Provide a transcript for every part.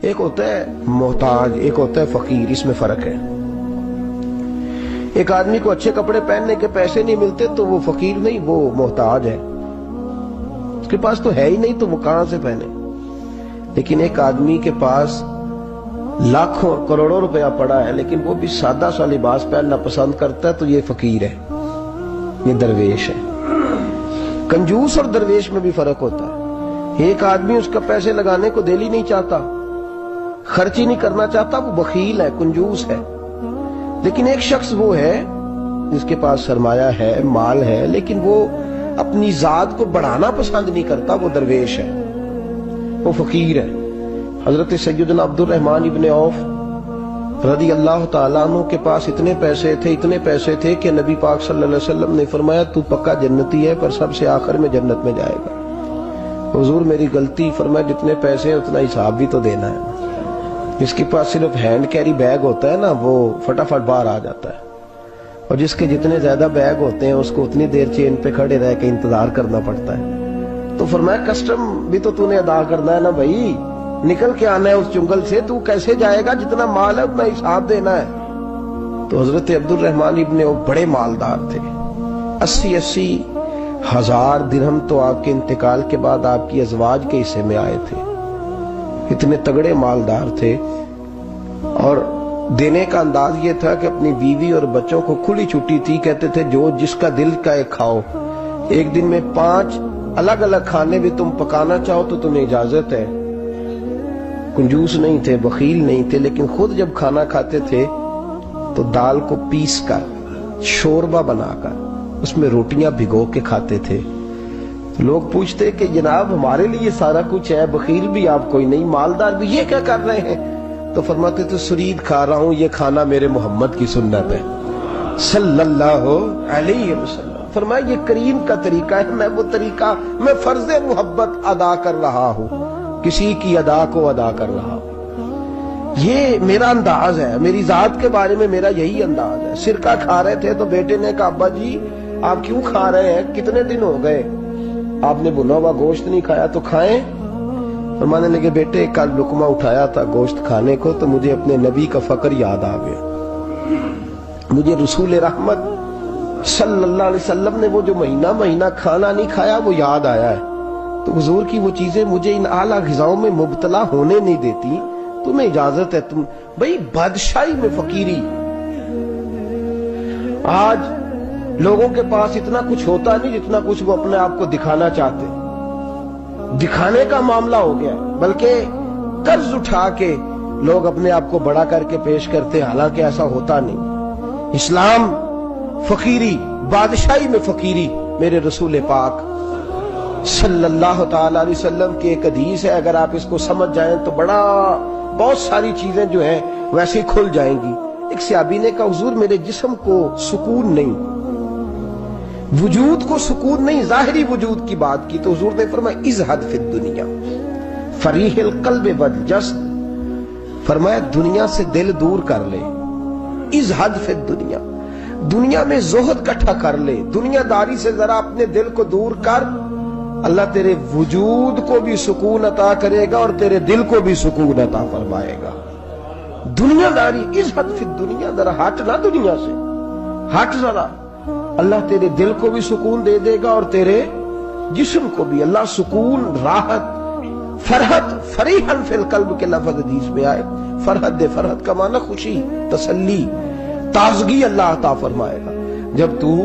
ایک ہوتا ہے محتاج، ایک ہوتا ہے فقیر، اس میں فرق ہے۔ ایک آدمی کو اچھے کپڑے پہننے کے پیسے نہیں ملتے تو وہ فقیر نہیں، وہ محتاج ہے، اس کے پاس تو ہے ہی نہیں تو وہ کہاں سے پہنے۔ لیکن ایک آدمی کے پاس لاکھوں کروڑوں روپیہ پڑا ہے لیکن وہ بھی سادہ سا لباس پہننا پسند کرتا ہے تو یہ فقیر ہے، یہ درویش ہے۔ کنجوس اور درویش میں بھی فرق ہوتا ہے۔ ایک آدمی اس کا پیسے لگانے کو دل ہی نہیں چاہتا، خرچ ہی نہیں کرنا چاہتا، وہ بخیل ہے، کنجوس ہے۔ لیکن ایک شخص وہ ہے جس کے پاس سرمایہ ہے، مال ہے، لیکن وہ اپنی ذات کو بڑھانا پسند نہیں کرتا، وہ درویش ہے، وہ فقیر ہے۔ حضرت سیدنا عبد الرحمن ابن عوف رضی اللہ تعالیٰ عنہ کے پاس اتنے پیسے تھے کہ نبی پاک صلی اللہ علیہ وسلم نے فرمایا تو پکا جنتی ہے پر سب سے آخر میں جنت میں جائے گا۔ حضور میری غلطی، فرمایا جتنے پیسے ہیں اتنا حساب بھی تو دینا ہے۔ جس کے پاس صرف ہینڈ کیری بیگ ہوتا ہے نا وہ فٹافٹ باہر آ جاتا ہے، اور جس کے جتنے زیادہ بیگ ہوتے ہیں اس کو اتنی دیر چین پہ کھڑے رہ کے انتظار کرنا پڑتا ہے۔ تو فرمایا کسٹم بھی تو نے ادا کرنا ہے نا بھائی، نکل کے آنا ہے اس جنگل سے، تو کیسے جائے گا؟ جتنا مال ہے اتنا حساب دینا ہے۔ تو حضرت عبد الرحمن ابن وہ بڑے مالدار تھے، 80 ہزار درہم تو آپ کے انتقال کے بعد آپ کی ازواج کے حصے میں آئے تھے، اتنے تگڑے مالدار تھے۔ اور دینے کا انداز یہ تھا کہ اپنی بیوی اور بچوں کو کھلی چھٹی تھی، کہتے تھے جو جس کا دل کا ایک کھاؤ، ایک دن میں 5 الگ الگ کھانے بھی تم پکانا چاہو تو تمہیں اجازت ہے۔ کنجوس نہیں تھے، بخیل نہیں تھے، لیکن خود جب کھانا کھاتے تھے تو دال کو پیس کر شوربہ بنا کر اس میں روٹیاں بھگو کے کھاتے تھے۔ لوگ پوچھتے کہ جناب ہمارے لیے سارا کچھ ہے، بخیل بھی آپ کوئی نہیں، مالدار بھی، یہ کیا کر رہے ہیں؟ تو فرماتے تھے سرید کھا رہا ہوں، یہ کھانا میرے محمد کی سنت ہے صلی اللہ علیہ وسلم۔ فرمایا یہ کریم کا طریقہ ہے، میں وہ طریقہ، میں فرض محبت ادا کر رہا ہوں، کسی کی ادا کو ادا کر رہا ہوں، یہ میرا انداز ہے، میری ذات کے بارے میں میرا یہی انداز ہے۔ سرکہ کھا رہے تھے تو بیٹے نے کہا ابا جی آپ کیوں کھا رہے ہیں، کتنے دن ہو گئے آپ نے بنا ہوا گوشت نہیں کھایا، تو کھائیں۔ فرمانے لگے بیٹے کل لقمہ اٹھایا تھا گوشت کھانے کو تو مجھے اپنے نبی کا فقر یاد آ گیا، مجھے رسول رحمت صلی اللہ علیہ وسلم نے وہ جو مہینہ کھانا نہیں کھایا وہ یاد آیا ہے۔ تو حضور کی وہ چیزیں مجھے ان اعلیٰ غذاؤں میں مبتلا ہونے نہیں دیتی، تمہیں اجازت ہے۔ تم بھئی بادشاہی میں فقیری، آج لوگوں کے پاس اتنا کچھ ہوتا نہیں جتنا کچھ وہ اپنے آپ کو دکھانا چاہتے، دکھانے کا معاملہ ہو گیا، بلکہ قرض اٹھا کے لوگ اپنے آپ کو بڑا کر کے پیش کرتے، حالانکہ ایسا ہوتا نہیں۔ اسلام فقیری، بادشاہی میں فقیری، میرے رسول پاک صلی اللہ تعالی علیہ وسلم کی ایک حدیث ہے، اگر آپ اس کو سمجھ جائیں تو بہت ساری چیزیں جو ہیں ویسے کھل جائیں گی۔ ایک صحابی نے کہا حضور میرے جسم کو سکون نہیں، وجود کو سکون نہیں، ظاہری وجود کی بات کی، تو حضور نے فرمایا ازہد فی الدنیا فریح القلب والجسد، فرمایا دنیا سے دل دور کر لے، ازہد فی الدنیا، دنیا میں زہد کٹھا کر لے، دنیا داری سے ذرا اپنے دل کو دور کر، اللہ تیرے وجود کو بھی سکون عطا کرے گا اور تیرے دل کو بھی سکون عطا فرمائے گا۔ دنیا داری، ازہد فی الدنیا، ذرا ہٹ نہ دنیا سے، ہٹ ذرا، اللہ تیرے دل کو بھی سکون دے دے گا اور تیرے جسم کو بھی۔ اللہ سکون، راحت، فرحت، فریحن فی القلب کے لفظ حدیث میں آئے، فرحت دے، فرحت کا معنی خوشی، تسلی، تازگی اللہ عطا فرمائے گا جب تو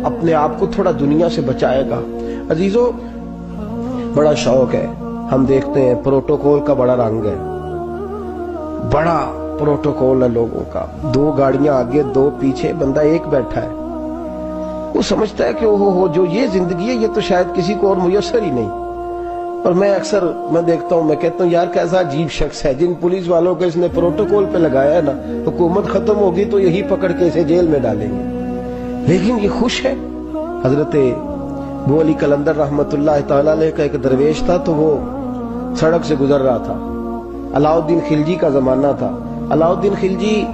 اپنے آپ کو تھوڑا دنیا سے بچائے گا۔ عزیزو بڑا شوق ہے، ہم دیکھتے ہیں پروٹوکول کا بڑا رنگ ہے، بڑا پروٹوکول ہے لوگوں کا، 2 گاڑیاں آگے 2 پیچھے، بندہ ایک بیٹھا ہے، وہ سمجھتا ہے کہ جو یہ زندگی ہے یہ تو شاید کسی کو اور میسر ہی نہیں۔ اور میں اکثر دیکھتا ہوں، میں کہتا ہوں یار کیسا عجیب شخص ہے، جن پولیس والوں کو اس نے پروٹوکول پہ لگایا ہے نا، حکومت ختم ہوگی تو یہی پکڑ کے اسے جیل میں ڈالیں گے، لیکن یہ خوش ہے۔ حضرت ابو علی قلندر رحمت اللہ تعالی علیہ کا ایک درویش تھا، تو وہ سڑک سے گزر رہا تھا، علاؤ الدین خلجی کا زمانہ تھا۔ علاؤ الدین خلجی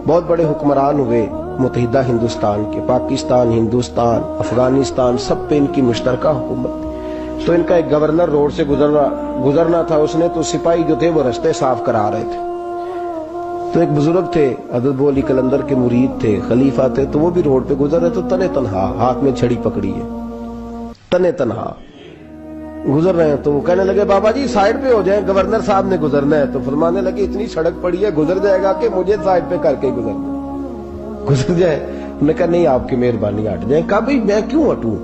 بہت بڑے حکمران ہوئے متحدہ ہندوستان کے، پاکستان، ہندوستان، افغانستان، سب پہ ان کی مشترکہ حکومت، تو ان کا ایک گورنر روڈ سے گزرنا تھا، اس نے تو سپاہی جو تھے وہ رستے صاف کرا رہے تھے، تو ایک بزرگ تھے حضرت ابو علی قلندر کے مرید تھے، خلیفہ تھے، تو وہ بھی روڈ پہ گزر رہے، تو تنے تنہا ہاتھ میں چھڑی پکڑی ہے، تنے تنہا گزر رہے ہیں۔ تو وہ کہنے لگے بابا جی سائیڈ پہ ہو جائیں، گورنر صاحب نے گزرنا ہے۔ تو فرمانے لگے اتنی سڑک پڑی ہے، گزر جائے گا کہ مجھے سائیڈ پہ کر کے گزر جائے؟ انہوں نے کہا نہیں آپ کی مہربانی ہٹ جائیں۔ کہا بھائی میں کیوں ہٹوں؟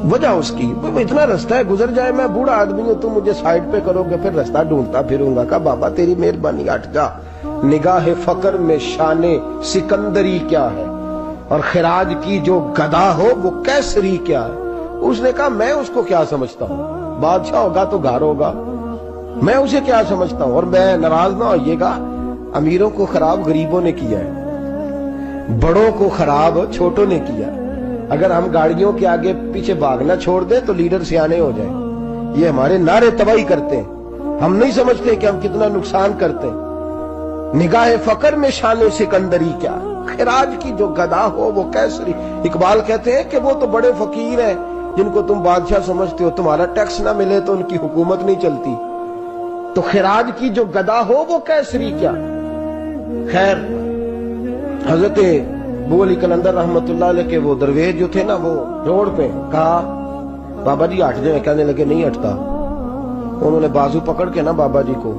وجہ اس کی اتنا رستہ ہے، گزر جائے، میں بوڑھا آدمی ہوں، تم مجھے سائیڈ پہ کرو گے پھر رستہ ڈھونڈتا پھروں گا۔ کہا بابا تیری مہربانی ہٹ جا، نگاہ فقر میں شان سکندری کیا ہے، اور خراج کی جو گدا ہو وہ کیسری کیا ہے۔ اس نے کہا میں اس کو کیا سمجھتا ہوں، بادشاہ ہوگا تو گھر ہوگا، میں اسے کیا سمجھتا ہوں، اور میں ناراض نہ ہوئیے گا، امیروں کو خراب غریبوں نے کیا ہے، بڑوں کو خراب چھوٹوں نے کیا۔ اگر ہم گاڑیوں کے آگے پیچھے بھاگنا چھوڑ دیں تو لیڈر سیانے ہو جائیں۔ یہ ہمارے نعرے تباہی کرتے ہیں، ہم نہیں سمجھتے کہ ہم کتنا نقصان کرتے ہیں۔ نگاہ فقر میں شان سکندری کیا، خراج کی جو گدا ہو وہ کیسری۔ اقبال کہتے ہیں کہ وہ تو بڑے فقیر ہیں جن کو تم بادشاہ سمجھتے ہو، تمہارا ٹیکس نہ ملے تو ان کی حکومت نہیں چلتی، تو خراج کی جو گدا ہو وہ کیسری کیا۔ خیر حضرت ابو علی قلندر رحمت اللہ علیہ کے وہ درویش جو تھے نا، وہ روڈ پہ کہا بابا جی ہٹ جائیں، کہنے لگے نہیں ہٹتا۔ انہوں نے بازو پکڑ کے نا بابا جی کو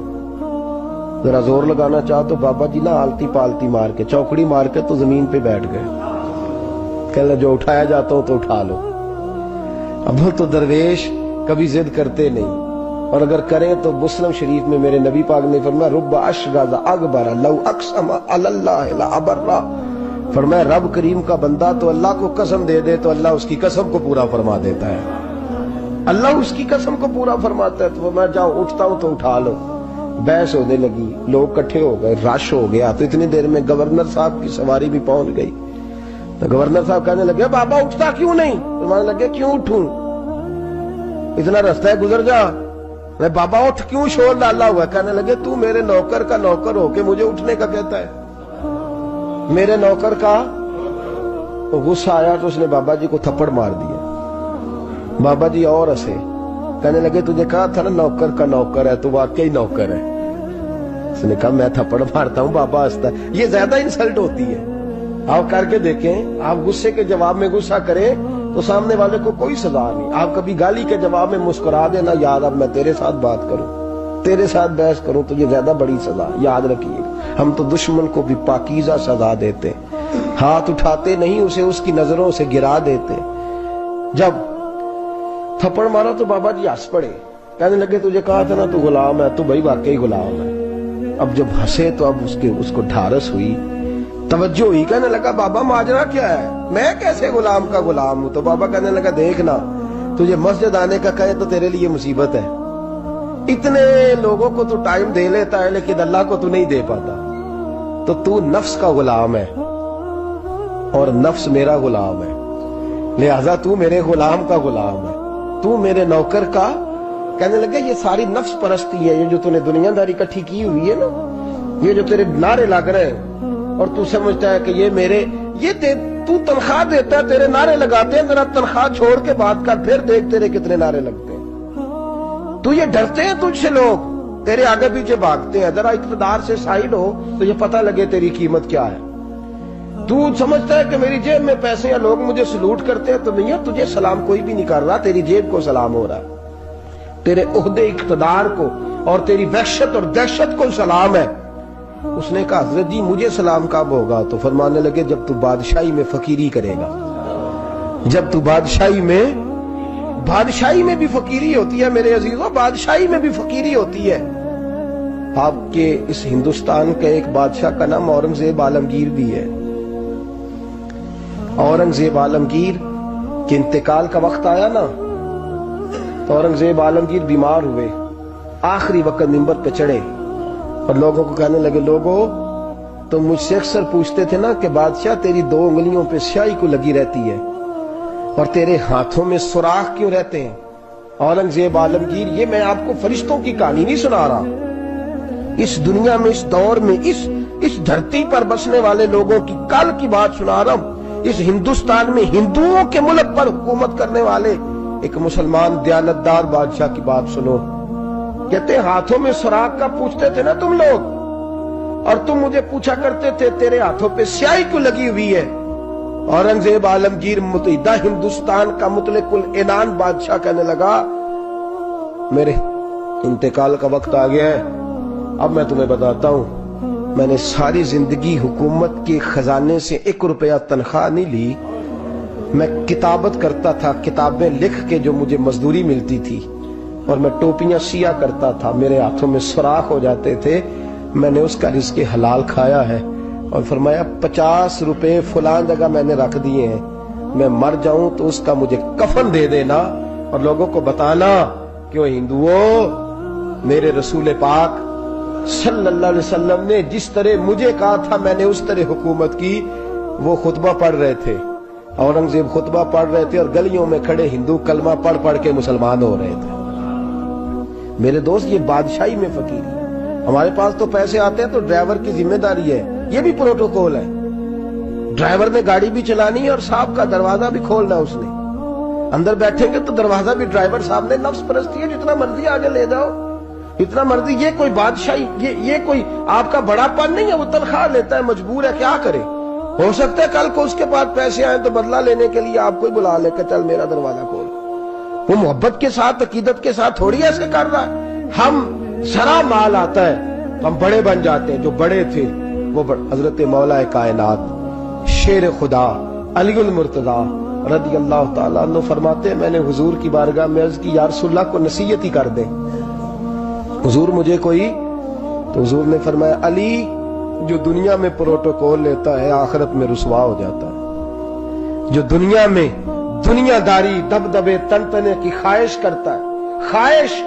ذرا زور لگانا چاہا تو بابا جی نا آلتی پالتی مار کے چوکڑی مار کے تو زمین پہ بیٹھ گئے، کہنے جو اٹھایا جاتا ہوں تو اٹھا لو۔ اب وہ تو درویش کبھی ضد کرتے نہیں، اور اگر کریں تو مسلم شریف میں میرے نبی پاک نے فرمایا رب اشغاز اکبر لو اقسم علی اللہ لابرہ، فرمایا رب کریم کا بندہ تو اللہ کو قسم دے دے تو اللہ اس کی قسم کو پورا فرما دیتا ہے، اللہ اس کی قسم کو پورا فرماتا ہے۔ تو میں جاؤں اٹھتا ہوں تو اٹھا لو۔ بحث ہونے لگی، لوگ کٹھے ہو گئے، رش ہو گیا، تو اتنی دیر میں گورنر صاحب کی سواری بھی پہنچ گئی۔ تو گورنر صاحب کہنے لگے بابا اٹھتا کیوں نہیں؟ فرمانے لگے کیوں اٹھوں، اتنا رستہ ہے گزر جا۔ میں بابا اٹھ کیوں شور ڈالا ہوا؟ کہنے لگے تو میرے نوکر کا نوکر ہو کے مجھے اٹھنے کا کہتا ہے، میرے نوکر کا۔ غصہ آیا تو اس نے بابا جی کو تھپڑ مار دیا۔ بابا جی اور ہنسے، کہنے لگے تجھے کہا تھا نا نوکر کا نوکر ہے، تو واقعی نوکر ہے۔ اس نے کہا میں تھپڑ مارتا ہوں، بابا ہنستا ہے۔ یہ زیادہ انسلٹ ہوتی ہے، آپ کر کے دیکھیں، آپ غصے کے جواب میں غصہ کریں تو سامنے والے کو کوئی سزا نہیں۔ آپ کبھی گالی کے جواب میں مسکرا دینا، یاد اب میں تیرے ساتھ بات کروں، تیرے ساتھ بحث کروں تو یہ زیادہ بڑی سزا، یاد رکھیے۔ ہم تو دشمن کو بھی پاکیزہ سزا دیتے، ہاتھ اٹھاتے نہیں، اسے اس کی نظروں سے گرا دیتے۔ جب تھپڑ مارا تو بابا جی ہنس پڑے، کہنے لگے تجھے کہا تھا نا تو غلام ہے، تو بھائی واقعی غلام ہے۔ اب جب ہنسے تو اب اس کو ڈھارس ہوئی، توجہ ہوئی، کہنے لگا بابا ماجرا کیا ہے، میں کیسے غلام کا غلام ہوں؟ تو بابا کہنے لگا دیکھنا، تجھے مسجد آنے کا کہے تو تیرے لیے مصیبت ہے، اتنے لوگوں کو تو ٹائم دے لیتا ہے لیکن اللہ کو تو نہیں دے پاتا، تو نفس کا غلام ہے اور نفس میرا غلام ہے، لہذا تو میرے غلام کا غلام ہے، تو میرے نوکر کا۔ کہنے لگے یہ ساری نفس پرستی ہے، یہ جو تو نے دنیا داری اکٹھی کی ہوئی ہے نا، یہ جو تیرے نعرے لگ رہے ہیں اور تو سمجھتا ہے کہ یہ میرے، یہ تو تنخواہ دیتا ہے، تیرے نعرے لگاتے ہیں، ذرا تنخواہ چھوڑ کے بات کر، پھر دیکھ تیرے کتنے نعرے لگتے ہیں۔ تو یہ ڈرتے ہیں تجھ سے لوگ، تیرے آگے پیچھے بھاگتے ہیں، ذرا اقتدار سے سائڈ ہو تو یہ پتہ لگے تیری قیمت کیا ہے۔ تو سمجھتا ہے کہ میری جیب میں پیسے ہیں، لوگ مجھے سلوٹ کرتے ہیں، تو نہیں ہے، تجھے سلام کوئی بھی نہیں کر رہا، تیری جیب کو سلام ہو رہا ہے، تیرے عہدے اقتدار کو اور تیری وحشت اور دہشت کو سلام ہے۔ اس نے کہا حضرت جی مجھے سلام کب ہوگا؟ تو فرمانے لگے جب تو بادشاہی میں فقیری کرے گا، جب تو بادشاہی میں بھی فقیری ہوتی ہے میرے عزیزوں، بادشاہی میں بھی فقیری ہوتی ہے۔ آپ کے اس ہندوستان کے ایک بادشاہ کا نام اورنگزیب عالمگیر بھی ہے۔ اورنگزیب عالمگیر کے انتقال کا وقت آیا نا، تو اورنگزیب عالمگیر بیمار ہوئے، آخری وقت منبر پہ چڑھے اور لوگوں کو کہنے لگے لوگوں تو مجھ سے اکثر پوچھتے تھے نا کہ بادشاہ تیری 2 انگلیوں پہ سیاہی کو لگی رہتی ہے اور تیرے ہاتھوں میں سوراخ کیوں رہتے ہیں؟ اورنگزیب عالمگیر، یہ میں آپ کو فرشتوں کی کہانی نہیں سنا رہا، اس دنیا میں، اس دور میں، اس دھرتی پر بسنے والے لوگوں کی کل کی بات سنا رہا ہوں۔ اس ہندوستان میں ہندوؤں کے ملک پر حکومت کرنے والے ایک مسلمان دیانتدار بادشاہ کی بات سنو. کہتے ہاتھوں میں سراغ کا پوچھتے تھے نا تم لوگ, اور تم مجھے پوچھا کرتے تھے تیرے ہاتھوں پہ سیاہی کیوں لگی ہوئی ہے. اورنگزیب عالمگیر متحدہ ہندوستان کا مطلق العنان بادشاہ کہنے لگا میرے انتقال کا وقت آ گیا ہے. اب میں تمہیں بتاتا ہوں, میں نے ساری زندگی حکومت کے خزانے سے 1 روپیہ تنخواہ نہیں لی. میں کتابت کرتا تھا, کتابیں لکھ کے جو مجھے مزدوری ملتی تھی, اور میں ٹوپیاں سیا کرتا تھا, میرے ہاتھوں میں سوراخ ہو جاتے تھے. میں نے اس کا رزق حلال کھایا ہے. اور فرمایا 50 روپے فلاں جگہ میں نے رکھ دیے ہیں, میں مر جاؤں تو اس کا مجھے کفن دے دینا, اور لوگوں کو بتانا کہ وہ ہندوؤں میرے رسول پاک صلی اللہ علیہ وسلم نے جس طرح مجھے کہا تھا میں نے اس طرح حکومت کی. وہ خطبہ پڑھ رہے تھے, اورنگزیب خطبہ پڑھ رہے تھے, اور گلیوں میں کھڑے ہندو کلمہ پڑھ پڑھ کے مسلمان ہو رہے تھے. میرے دوست یہ بادشاہی میں فقیری. ہمارے پاس تو پیسے آتے ہیں تو ڈرائیور کی ذمہ داری ہے, یہ بھی پروٹوکول ہے. ڈرائیور نے گاڑی بھی چلانی ہے اور صاحب کا دروازہ بھی کھولنا ہے. اس نے اندر بیٹھیں گے تو دروازہ بھی ڈرائیور صاحب نے. نفس پرستی ہے, جتنا مرضی آگے لے جاؤ, اتنا مرضی. یہ کوئی بادشاہی, یہ کوئی آپ کا بڑا پن نہیں ہے. وہ تنخواہ لیتا ہے, مجبور ہے, کیا کرے. ہو سکتا ہے کل کو اس کے پاس پیسے آئیں تو بدلہ لینے کے لیے آپ کو ہی بلا لے کہ چل میرا دروازہ کھول. وہ محبت کے ساتھ, عقیدت کے ساتھ تھوڑی ایسے کر رہا ہے. ہم سرا مال آتا ہے تو ہم بڑے بن جاتے ہیں. جو بڑے تھے وہ حضرت مولا کائنات شیر خدا علی المرتضیٰ رضی اللہ تعالیٰ عنہ فرماتے ہیں میں نے حضور کی بارگاہ میں عرض کی یا رسول اللہ کو نصیحت ہی کر دیں حضور مجھے کوئی. تو حضور نے فرمایا علی جو دنیا میں پروٹوکول لیتا ہے آخرت میں رسوا ہو جاتا ہے. جو دنیا میں دنیا داری دبدبے تنتنے کی خواہش کرتا ہے, خواہش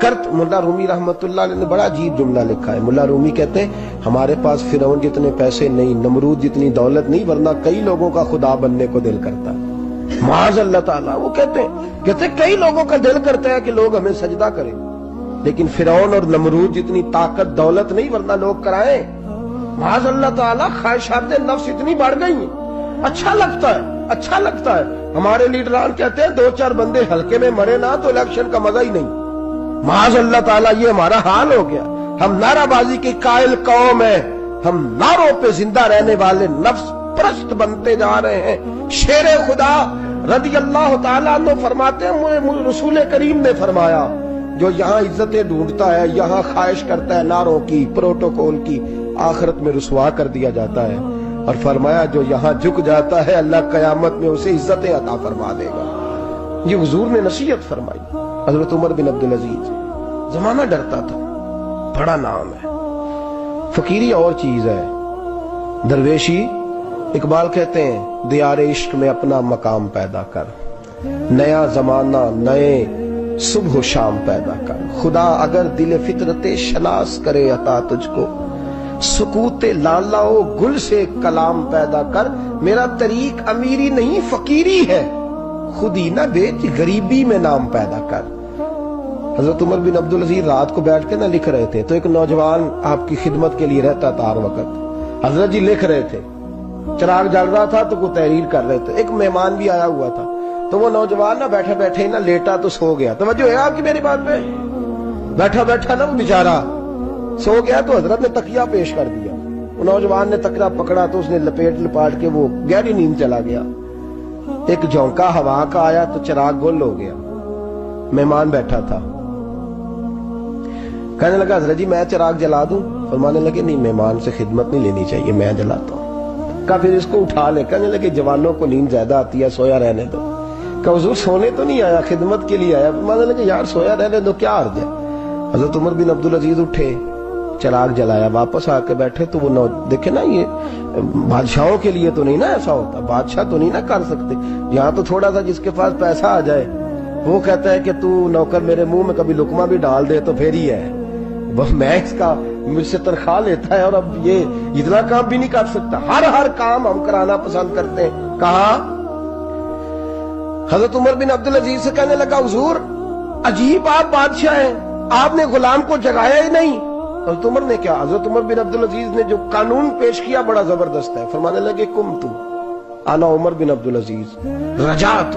کرت. ملا رومی رحمت اللہ علیہ نے بڑا عجیب جملہ لکھا ہے. ملا رومی کہتے ہیں ہمارے پاس فرعون جتنے پیسے نہیں, نمرود جتنی دولت نہیں, ورنہ کئی لوگوں کا خدا بننے کو دل کرتا ہے. معاذ اللہ تعالیٰ. وہ کہتے ہیں کئی لوگوں کا دل کرتا ہے کہ لوگ ہمیں سجدہ کریں, لیکن فرعون اور نمرود جتنی طاقت دولت نہیں, ورنہ لوگ کرائیں. معاذ اللہ تعالیٰ. خواہشات نفس اتنی بڑھ گئی ہیں. اچھا لگتا ہے, اچھا لگتا ہے. ہمارے لیڈران کہتے ہیں 2-4 بندے ہلکے میں مرے نہ تو الیکشن کا مزہ ہی نہیں. معاذ اللہ تعالیٰ یہ ہمارا حال ہو گیا. ہم نعرہ بازی کی قائل قوم ہیں, ہم نعروں پہ زندہ رہنے والے نفس پرست بنتے جا رہے ہیں. شیر خدا رضی اللہ تعالیٰ عنہ فرماتے ہیں رسول کریم نے فرمایا جو یہاں عزتیں ڈھونڈتا ہے, یہاں خواہش کرتا ہے نعروں کی, پروٹوکول کی, آخرت میں رسوا کر دیا جاتا ہے. اور فرمایا جو یہاں جھک جاتا ہے اللہ قیامت میں اسے عزتیں عطا فرما دے گا. یہ حضور نے نصیحت فرمائی. حضرت عمر بن عبدالعزیز. زمانہ ڈرتا تھا, بڑا نام ہے. فقیری اور چیز ہے, درویشی. اقبال کہتے ہیں دیار عشق میں اپنا مقام پیدا کر, نیا زمانہ نئے صبح و شام پیدا کر. خدا اگر دل فطرت شناس کرے عطا تجھ کو, سکوت لالا و گل سے کلام پیدا کر. میرا طریق امیری نہیں فقیری ہے, خود ہی نہ بیچ غریبی میں نام پیدا کر. حضرت عمر بن عبدالعزیز رات کو بیٹھ کے نہ لکھ رہے تھے, تو ایک نوجوان آپ کی خدمت کے لیے رہتا تھا ہر وقت. حضرت جی لکھ رہے تھے, چراغ جل رہا تھا تو کوئی تحریر کر رہے تھے. ایک مہمان بھی آیا ہوا تھا, تو وہ نوجوان نہ بیٹھے بیٹھے نہ لیٹا تو سو گیا. توجہ ہے آپ کی میری بات پہ؟ بیٹھا بیٹھا نہ وہ بیچارہ سو گیا, تو حضرت نے تکیہ پیش کر دیا. وہ نوجوان نے تکیہ پکڑا تو اس نے لپاٹ کے وہ گہری نیند چلا گیا. ایک جھونکا ہوا کا آیا تو چراغ گل ہو گیا. مہمان بیٹھا تھا, کہنے لگا حضرت جی میں چراغ جلا دوں؟ فرمانے لگے نہیں, مہمان سے خدمت نہیں لینی چاہیے, میں جلاتا ہوں. کہا پھر اس کو اٹھا لے. کہنے لگے جوانوں کو نیند زیادہ آتی ہے, سویا رہنے دو. کہ حضور سونے تو نہیں آیا, خدمت کے لیے آیا. فرمانے لگے یار سویا رہنے دو, کیا عرض ہے. حضرت عمر بن عبدالعزیز اٹھے, چراغ جلایا, واپس آ کے بیٹھے تو وہ دیکھے نا, یہ بادشاہوں کے لیے تو نہیں نا ایسا ہوتا, بادشاہ تو نہیں نا کر سکتے. یہاں تو تھوڑا سا جس کے پاس پیسہ آ جائے وہ کہتا ہے کہ تو نوکر میرے منہ میں کبھی لقمہ بھی ڈال دے تو پھر ہی ہے, میں اس کا مجھ سے تنخواہ لیتا ہے اور اب یہ اتنا کام بھی نہیں کر سکتا. ہر کام ہم کرانا پسند کرتے ہیں. کہا حضرت عمر بن عبدالعزیز سے کہنے لگا حضور عجیب آپ بادشاہ ہیں, آپ نے غلام کو جگایا ہی نہیں. حضرت عمر نے کیا, حضرت عمر بن عبدالعزیز نے جو قانون پیش کیا بڑا زبردست ہے. فرمانے لگے کم تو انا عمر بن عبدالعزیز رجعت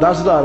10,000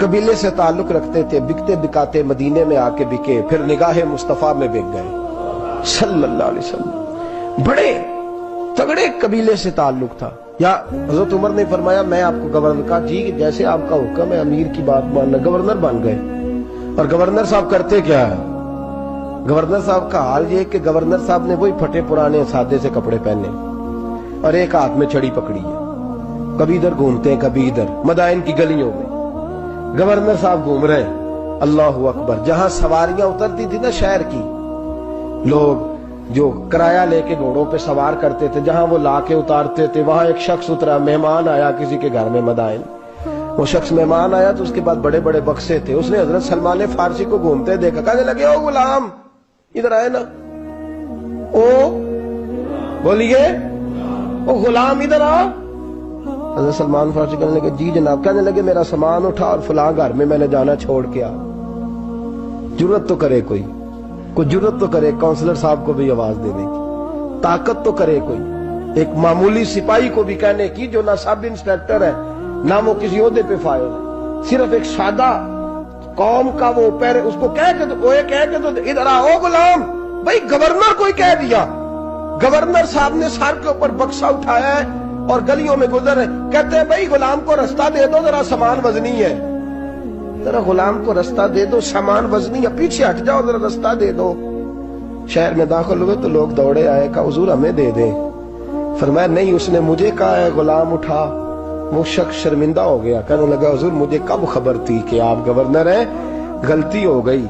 قبیلے سے تعلق رکھتے تھے، بکتے بکاتے مدینے میں آ کے بکے، پھر نگاہ مصطفیٰ میں بک گئے صلی اللہ علیہ وسلم۔ بڑے تگڑے قبیلے سے تعلق تھا۔ یا حضرت عمر نے فرمایا میں آپ کو گورنر کا جی جیسے آپ کا حکم ہے امیر کی بات ماننا، گورنر بن گئے۔ اور گورنر صاحب کرتے کیا ہے؟ گورنر صاحب کا حال یہ کہ گورنر صاحب نے وہی پھٹے پرانے سادے سے کپڑے پہنے اور ایک ہاتھ میں چھڑی پکڑی ہے، کبھی ادھر گھومتے ہیں کبھی ادھر، مدائن کی گلیوں میں گورنر صاحب گھوم رہے ہیں۔ اللہ اکبر۔ جہاں سواریاں اترتی تھی نا شہر کی، لوگ جو کرایہ لے کے گھوڑوں پہ سوار کرتے تھے، جہاں وہ لا کے اتارتے تھے، وہاں ایک شخص اترا، مہمان آیا کسی کے گھر میں مدائن۔ وہ شخص مہمان آیا تو اس کے بعد بڑے بڑے بکسے تھے، اس نے حضرت سلمان فارسی کو گھومتے دیکھا، کہنے لگے او غلام ادھر آئے نا، او بولیے او غلام ادھر آ۔ حضرت سلمان فارسی کہنے لگے جی جناب، کہنے لگے میرا سامان اٹھا اور فلاں گھر میں نے جانا چھوڑ کے آ۔ جرت تو کرے کوئی جرت تو کرے کونسلر صاحب کو بھی آواز دینے کی، طاقت تو کرے کوئی، ایک معمولی سپاہی کو بھی کہنے کی جو نہ سب انسپیکٹر ہے نہ وہ کسی عہدے پہ فائل ہے، صرف ایک سادہ قوم کا وہ اس کو کہہ کے تو ادھر آؤ غلام۔ بھائی گورنر کوئی کہہ دیا، گورنر صاحب نے سر کے اوپر بکسا اٹھایا ہے اور گلیوں میں گزر رہے، کہتے ہیں بھائی غلام کو رستہ دے دو، ذرا سامان وزنی ہے، ذرا غلام کو رستہ دے دو، سامان وزنی ہے، پیچھے ہٹ جاؤ ذرا رستہ دے دو۔ شہر میں داخل ہوئے تو لوگ دوڑے آئے، کہا حضور ہمیں دے دیں۔ فرمایا نہیں، اس نے مجھے کہا ہے غلام اٹھا۔ وہ شخص شرمندہ ہو گیا، کہنے لگا حضور مجھے کب خبر تھی کہ آپ گورنر ہیں، غلطی ہو گئی،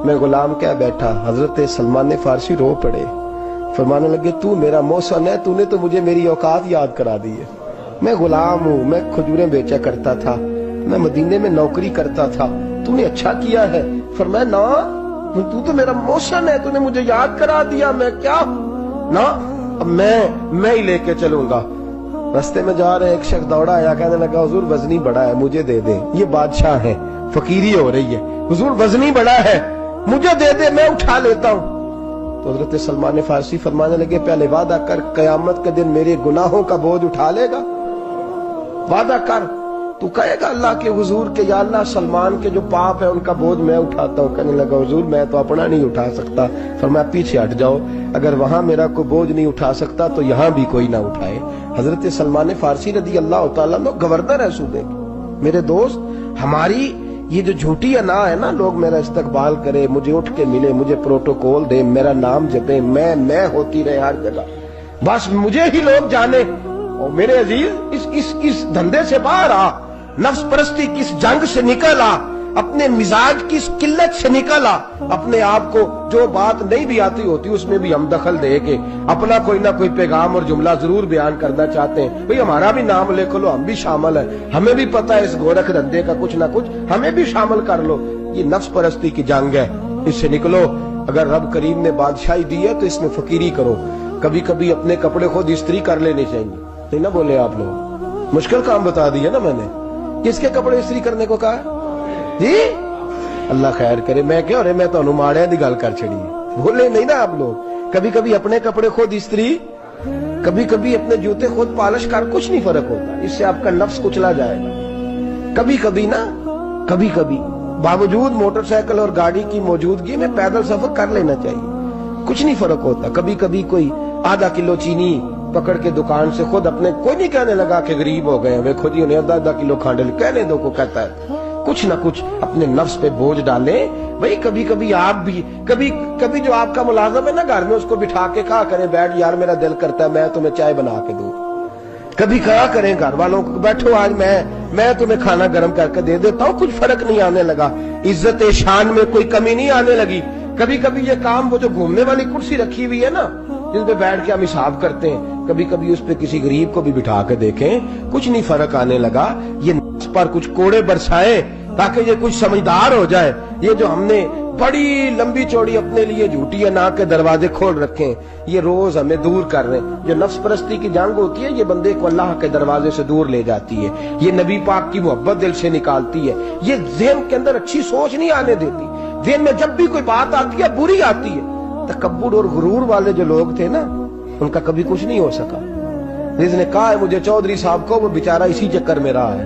میں غلام کہہ بیٹھا۔ حضرت سلمان فارسی رو پڑے، فرمانے لگے تو میرا محسن ہے، تو نے تو مجھے میری اوقات یاد کرا دی ہے، میں غلام ہوں، میں کھجوریں بیچا کرتا تھا، میں مدینے میں نوکری کرتا تھا، تو نے اچھا کیا ہے۔ فرمایا نا تو میرا محسن ہے، تو نے مجھے یاد کرا دیا، میں کیا نا اب میں ہی لے کے چلوں گا۔ رستے میں جا رہے ایک شخص دوڑا آیا، کہنے لگا حضور وزنی بڑا ہے مجھے دے دیں، یہ بادشاہ ہے، فقیری ہو رہی ہے، حضور وزنی بڑا ہے مجھے دے دے میں اٹھا لیتا ہوں۔ تو حضرت سلمان فارسی فرمانے لگے پہلے وعدہ کر قیامت کے دن میرے گناہوں کا بوجھ اٹھا لے گا، وعدہ کر، تو کہے گا اللہ کے حضور کے یا اللہ سلمان کے جو پاپ ہے ان کا بوجھ میں اٹھاتا ہوں۔ کہنے لگا حضور میں تو اپنا نہیں اٹھا سکتا۔ فرمایا پیچھے ہٹ جاؤ، اگر وہاں میرا کوئی بوجھ نہیں اٹھا سکتا تو یہاں بھی کوئی نہ اٹھائے۔ حضرت سلمان فارسی رضی اللہ تعالیٰ عنہ گورنر ہے صوبے کے۔ میرے دوست ہماری یہ جو جھوٹی انا ہے نا، لوگ میرا استقبال کرے، مجھے اٹھ کے ملے، مجھے پروٹوکول دے، میرا نام جپے، میں ہوتی رہے ہر جگہ، بس مجھے ہی لوگ جانے۔ اور میرے عزیز اس دھندے سے باہر آ، نفس پرستی کی اس جنگ سے نکل آ، اپنے مزاج کی اس قلت سے نکل آ، اپنے آپ کو جو بات نہیں بھی آتی ہوتی اس میں بھی ہم دخل دے کے اپنا کوئی نہ کوئی پیغام اور جملہ ضرور بیان کرنا چاہتے ہیں۔ بھئی ہمارا بھی نام لکھ لو، ہم بھی شامل ہیں، ہمیں بھی پتہ ہے اس گورکھ دھندے کا کچھ نہ کچھ، ہمیں بھی شامل کر لو۔ یہ نفس پرستی کی جنگ ہے، اس سے نکلو۔ اگر رب کریم نے بادشاہی دی ہے تو اس میں فقیری کرو، کبھی کبھی اپنے کپڑے خود استری کر لینے چاہیے، نہیں نہ بولے آپ لوگ، مشکل کام بتا دیا نا میں نے، کس کے کپڑے استری کرنے کو کہا جی؟ اللہ خیر کرے، میں کیا رہے، میں تو ماڑے دی گل کر چھڑی، بولے نہیں نا آپ لوگ۔ کبھی کبھی اپنے کپڑے خود استری، کبھی کبھی اپنے جوتے خود پالش کر، کچھ نہیں فرق ہوتا، اس سے آپ کا نفس کچلا جائے گا۔ کبھی کبھی نا، کبھی کبھی باوجود موٹر سائیکل اور گاڑی کی موجودگی میں پیدل سفر کر لینا چاہیے، کچھ نہیں فرق ہوتا۔ کبھی کبھی کوئی آدھا کلو چینی پکڑ کے دکان سے خود اپنے، کوئی نہیں کہنے لگا کہ غریب ہو گئے ہیں، خود ہی انہیں آدھا کلو کھانڈل کہنے دو کو کہتا ہے، کچھ نہ کچھ اپنے نفس پہ بوجھ ڈالیں۔ بھئی کبھی کبھی آپ بھی، کبھی جو آپ کا ملازم ہے نا گھر میں، اس کو بٹھا کے کہا کریں بیٹھ یار میرا دل کرتا ہے میں تمہیں چائے بنا کے دوں۔ کبھی کہا کریں گھر والوں کو بیٹھو آج میں تمہیں کھانا گرم کر کے دے دیتا ہوں، کچھ فرق نہیں آنے لگا، عزت شان میں کوئی کمی نہیں آنے لگی۔ کبھی کبھی یہ کام، وہ جو گھومنے والی کرسی رکھی ہوئی ہے نا جس پہ بیٹھ کے ہم حساب کرتے ہیں، کبھی کبھی اس پہ کسی غریب کو بھی بٹھا کے دیکھیں، کچھ نہیں فرق آنے لگا۔ یہ نفس پر کچھ کوڑے برسائیں تاکہ یہ کچھ سمجھدار ہو جائے۔ یہ جو ہم نے بڑی لمبی چوڑی اپنے لیے جھوٹی انا کے دروازے کھول رکھے ہیں، یہ روز ہمیں دور کر رہے ہیں۔ جو نفس پرستی کی جنگ ہوتی ہے یہ بندے کو اللہ کے دروازے سے دور لے جاتی ہے، یہ نبی پاک کی محبت دل سے نکالتی ہے، یہ ذہن کے اندر اچھی سوچ نہیں آنے دیتی۔ ذہن میں جب بھی کوئی بات آتی ہے بری آتی ہے۔ تکبر اور غرور والے جو لوگ تھے نا ان کا کبھی کچھ نہیں ہو سکا۔ جس نے کہا ہے مجھے چودھری صاحب کو، وہ بیچارہ اسی چکر میں رہا ہے،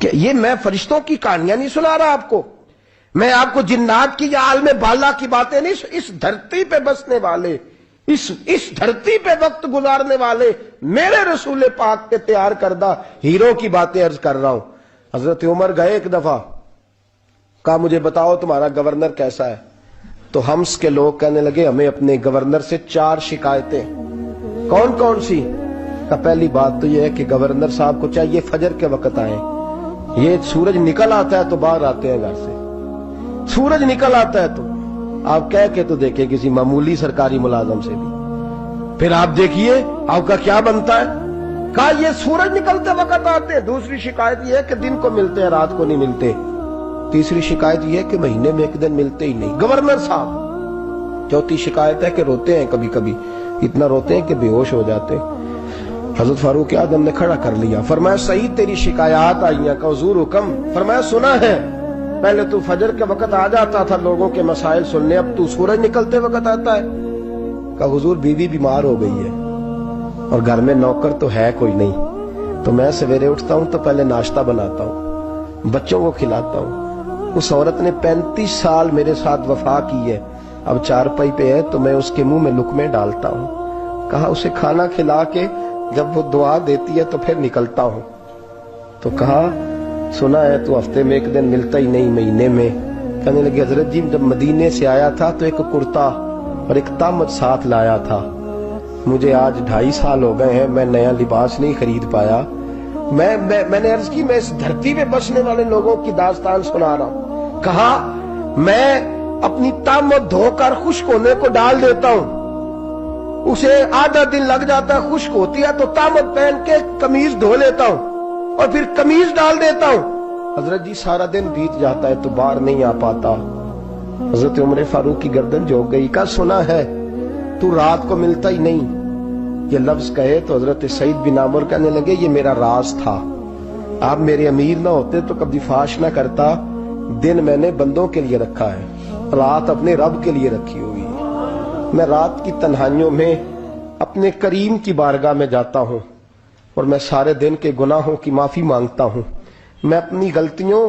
کہ یہ میں فرشتوں کی کہانیاں نہیں سنا رہا آپ کو، میں آپ کو جنات کی یا عالم بالا کی باتیں نہیں، اس دھرتی پہ بسنے والے، اس دھرتی پہ وقت گزارنے والے میرے رسول پاک کے تیار کردہ ہیرو کی باتیں عرض کر رہا ہوں۔ حضرت عمر گئے ایک دفعہ، کہا مجھے بتاؤ تمہارا گورنر کیسا ہے؟ تو ہمس کے لوگ کہنے لگے ہمیں اپنے گورنر سے 4 شکایتیں۔ کون کون سی؟ پہلی بات تو یہ ہے کہ گورنر صاحب کو چاہیے فجر کے وقت آئیں، یہ سورج نکل آتا ہے تو باہر آتے ہیں گھر سے، سورج نکل آتا ہے تو آپ کہہ کے تو دیکھیں کسی معمولی سرکاری ملازم سے بھی، پھر آپ دیکھیے آپ کا کیا بنتا ہے۔ کہا یہ سورج نکلتے وقت آتے ہیں۔ دوسری شکایت یہ ہے کہ دن کو ملتے ہیں رات کو نہیں ملتے۔ تیسری شکایت یہ ہے کہ مہینے میں ایک دن ملتے ہی نہیں گورنر صاحب۔ چوتھی شکایت ہے کہ روتے ہیں، کبھی کبھی اتنا روتے ہیں کہ بے ہوش ہو جاتے ہیں۔ حضرت فاروق اعظم نے کھڑا کر لیا، فرمایا صحیح تیری شکایات آئی ہیں، کہ حضور حکم فرمایا سنا ہے، پہلے تو فجر کے وقت آ جاتا تھا لوگوں کے مسائل سننے، اب تو سورج نکلتے وقت آتا ہے۔ کہ حضور بیوی بیمار ہو گئی ہے اور گھر میں نوکر تو ہے کوئی نہیں، تو میں سویرے اٹھتا ہوں تو پہلے ناشتہ بناتا ہوں، بچوں کو کھلاتا ہوں۔ اس عورت نے 35 سال میرے ساتھ وفا کی ہے، اب چارپائی پہ ہے تو میں اس کے منہ میں لقمے ڈالتا ہوں۔ کہا اسے کھانا کھلا کے جب وہ دعا دیتی ہے تو پھر نکلتا ہوں۔ تو کہا سنا ہے تو ہفتے میں ایک دن ملتا ہی نہیں، مہینے میں۔ کہنے لگے حضرت جی جب مدینے سے آیا تھا تو ایک کرتا اور ایک تامت ساتھ لایا تھا، مجھے آج 2.5 سال ہو گئے ہیں، میں نیا لباس نہیں خرید پایا۔ میں نے عرض کی میں اس دھرتی پہ بسنے والے لوگوں کی داستان سنا رہا ہوں۔ کہا میں اپنی تامت دھو کر خشک ہونے کو ڈال دیتا ہوں، اسے آدھا دن لگ جاتا ہے، خشک ہوتی ہے تو تامت پہن کے قمیض دھو لیتا ہوں اور پھر قمیض ڈال دیتا ہوں۔ حضرت جی سارا دن بیت جاتا ہے تو باہر نہیں آ پاتا۔ حضرت عمر فاروق کی گردن جھک گئی، کا سنا ہے تو رات کو ملتا ہی نہیں۔ یہ لفظ کہے تو حضرت سعید بن عامر کہنے لگے یہ میرا راز تھا، آپ میرے امیر نہ ہوتے تو کبھی فاش نہ کرتا، دن میں نے بندوں کے لیے رکھا ہے، رات اپنے رب کے لیے رکھی ہوئی ہے۔ میں رات کی تنہائیوں میں اپنے کریم کی بارگاہ میں جاتا ہوں اور میں سارے دن کے گناہوں کی معافی مانگتا ہوں، میں اپنی غلطیوں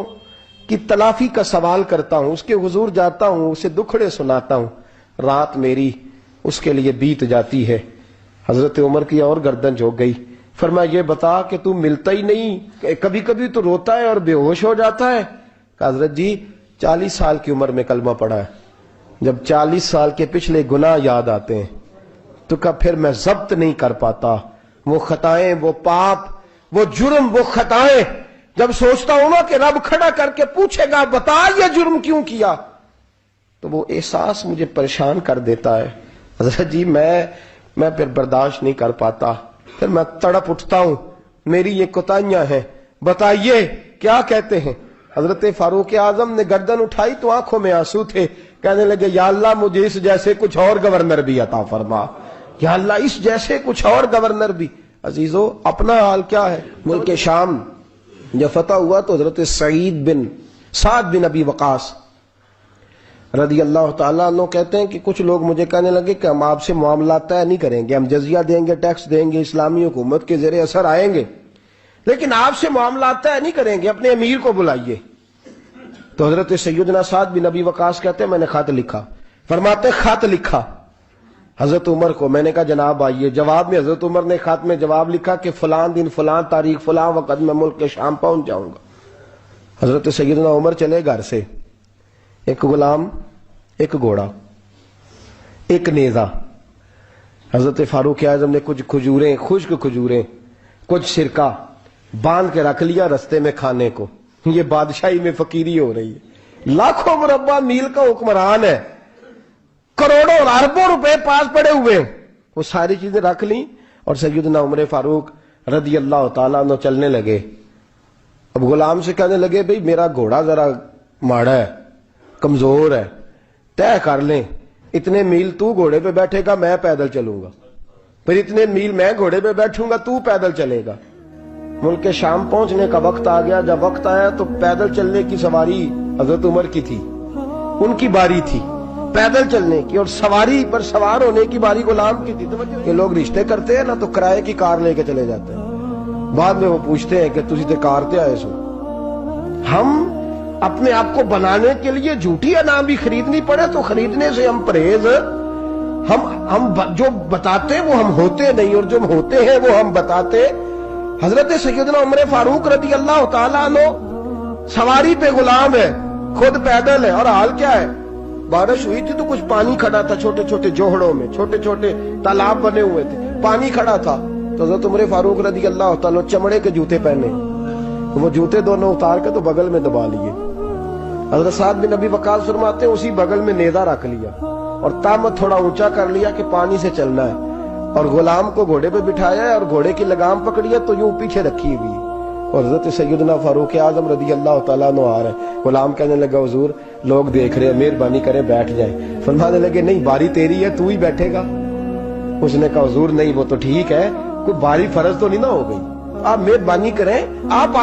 کی تلافی کا سوال کرتا ہوں، اس کے حضور جاتا ہوں، اسے دکھڑے سناتا ہوں، رات میری اس کے لیے بیت جاتی ہے۔ حضرت عمر کی اور گردن جھک گئی، فرمایا یہ بتا کہ تم ملتا ہی نہیں، کبھی کبھی تو روتا ہے اور بے ہوش ہو جاتا ہے۔ کہ حضرت جی 40 سال کی عمر میں کلمہ پڑھا ہے، جب 40 سال کے پچھلے گناہ یاد آتے ہیں تو پھر میں ضبط نہیں کر پاتا، وہ خطائیں، وہ پاپ، وہ جرم، وہ خطائیں جب سوچتا ہوں نا کہ رب کھڑا کر کے پوچھے گا بتا یہ جرم کیوں کیا، تو وہ احساس مجھے پریشان کر دیتا ہے۔ حضرت جی میں پھر برداشت نہیں کر پاتا، پھر میں تڑپ اٹھتا ہوں، میری یہ کوتاہیاں ہیں، بتائیے کیا کہتے ہیں۔ حضرت فاروق اعظم نے گردن اٹھائی تو آنکھوں میں آنسو تھے، کہنے لگے یا اللہ مجھے اس جیسے کچھ اور گورنر بھی عطا فرما، یا اللہ اس جیسے کچھ اور گورنر بھی۔ عزیزو اپنا حال کیا ہے؟ ملک شام جب فتح ہوا تو حضرت سعد بن ابی وقاص رضی اللہ تعالیٰ عنہ کہتے ہیں کہ کچھ لوگ مجھے کہنے لگے کہ ہم آپ سے معاملات طے نہیں کریں گے، ہم جزیہ دیں گے، ٹیکس دیں گے، اسلامی حکومت کے زیر اثر آئیں گے، لیکن آپ سے معاملات طے نہیں کریں گے، اپنے امیر کو بلائیے۔ تو حضرت سیدنا سعد بن ابی وقاص کہتے ہیں میں نے خط لکھا، فرماتے خط لکھا حضرت عمر کو، میں نے کہا جناب آئیے، جواب میں حضرت عمر نے خط میں جواب لکھا کہ فلاں دن فلاں تاریخ فلاں وقت میں ملک کے شام پہنچ جاؤں گا۔ حضرت سیدنا عمر چلے گھر سے، ایک غلام، ایک گھوڑا، ایک نیزہ۔ حضرت فاروق اعظم نے کچھ کھجوریں، خشک کھجوریں، کچھ سرکہ باندھ کے رکھ لیا رستے میں کھانے کو۔ یہ بادشاہی میں فقیری ہو رہی ہے، لاکھوں مربع میل کا حکمران ہے، کروڑوں اور اربوں روپے پاس پڑے ہوئے ہیں، وہ ساری چیزیں رکھ لیں اور سیدنا عمر فاروق رضی اللہ تعالیٰ عنہ چلنے لگے۔ اب غلام سے کہنے لگے بھئی میرا گھوڑا ذرا ماڑا ہے، کمزور ہے، طے کر لیں اتنے میل تو گھوڑے پہ بیٹھے گا، میں پیدل چلوں گا، پھر اتنے میل میں گھوڑے پہ بیٹھوں گا، تو پیدل چلے گا۔ ملک شام پہنچنے کا وقت آ گیا، جب وقت آیا تو پیدل چلنے کی سواری حضرت عمر کی تھی، ان کی باری تھی پیدل چلنے کی، اور سواری پر سوار ہونے کی باری غلام کی تھی۔ کہ لوگ رشتے کرتے ہیں نا تو کرائے کی کار لے کے چلے جاتے ہیں، بعد میں وہ پوچھتے ہیں کہ تسی تے کار تے آئے سو، ہم اپنے آپ کو بنانے کے لیے جھوٹی انعام بھی خریدنی پڑے تو خریدنے سے ہم پرہیز. ہم جو بتاتے وہ ہم ہوتے نہیں، اور جو ہوتے ہیں وہ ہم بتاتے. حضرت سیدنا عمر فاروق رضی اللہ تعالیٰ عنہ سواری پہ غلام ہے، خود پیدل ہے، اور حال کیا ہے؟ بارش ہوئی تھی تو کچھ پانی کھڑا تھا چھوٹے چھوٹے جوہڑوں میں، چھوٹے چھوٹے تالاب بنے ہوئے تھے، پانی کھڑا تھا. تو حضرت عمر فاروق رضی اللہ تعالیٰ چمڑے کے جوتے پہنے، تو وہ جوتے دونوں اتار کے تو بغل میں دبا لیے. حضرت سعد بن ابی وقاص فرماتے ہیں اسی بغل میں نیزہ رکھ لیا اور تامت تھوڑا اونچا کر لیا کہ پانی سے چلنا ہے، اور غلام کو گھوڑے پہ بٹھایا ہے اور گھوڑے کی لگام پکڑی ہے تو یوں پیچھے رکھی ہوئی. اور حضرت سیدنا فاروق اعظم رضی اللہ تعالیٰ عنہ آ رہے ہیں. غلام کہنے لگا حضور لوگ دیکھ رہے ہیں، مہربانی کریں بیٹھ جائیں. فرمانے لگے نہیں، باری تیری ہے، تو ہی بیٹھے گا. اس نے کہا حضور نہیں، وہ تو ٹھیک ہے، کوئی باری فرض تو نہیں نہ ہو گئی، آپ مہربانی کریں، آپ